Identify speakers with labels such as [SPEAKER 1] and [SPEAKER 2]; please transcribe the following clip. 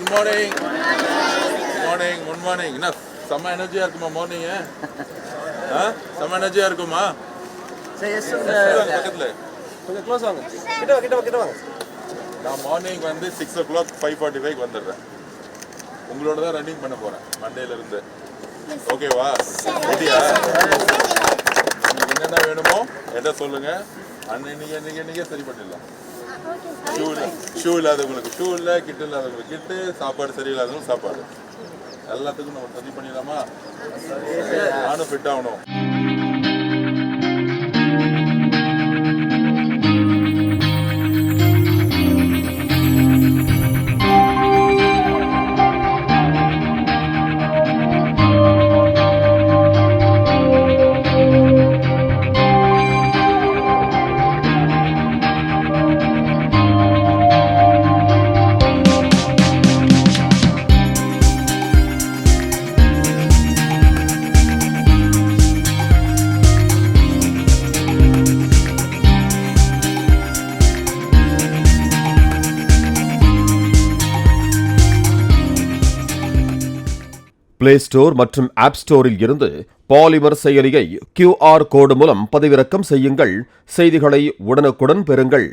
[SPEAKER 1] Good morning. Morning, good morning. என்ன செம்ம எனர்ஜியா இருக்குமா மார்னிங்? செம்ம எனர்ஜியா இருக்குமா? பக்கத்துல
[SPEAKER 2] கொஞ்சம் க்ளோஸ் வாங்க. கிட்ட வாங்க.
[SPEAKER 1] நான் மார்னிங் வந்து 6 o'clock 5:45 வந்துடுறேன். உங்களோட தான் ரன்னிங் பண்ண போறேன் மண்டேல இருந்து. ஓகேவா? ரெடியா? உங்களுக்கு என்னென்ன வேணுமோ என்கிட்ட சொல்லுங்க. அன்னைக்கே சரி பண்ணிடலாம். ஷூ இல்லாதவங்களுக்கு ஷூ இல்லை, கிட்டு இல்லாதவங்களுக்கு கிட்டு, சாப்பாடு சரியில்லாதவங்களுக்கு சாப்பாடு, எல்லாத்துக்கும் நம்ம சரி பண்ணிடலாமா? நானும் ஃபிட் ஆகணும்.
[SPEAKER 3] பிளே ஸ்டோர் மற்றும் ஆப் ஸ்டோரில் இருந்து பாலிமர் செயலியை QR கோடு மூலம் பதிவிறக்கம் செய்யுங்கள். செய்திகளை உடனுக்குடன் பெறுங்கள்.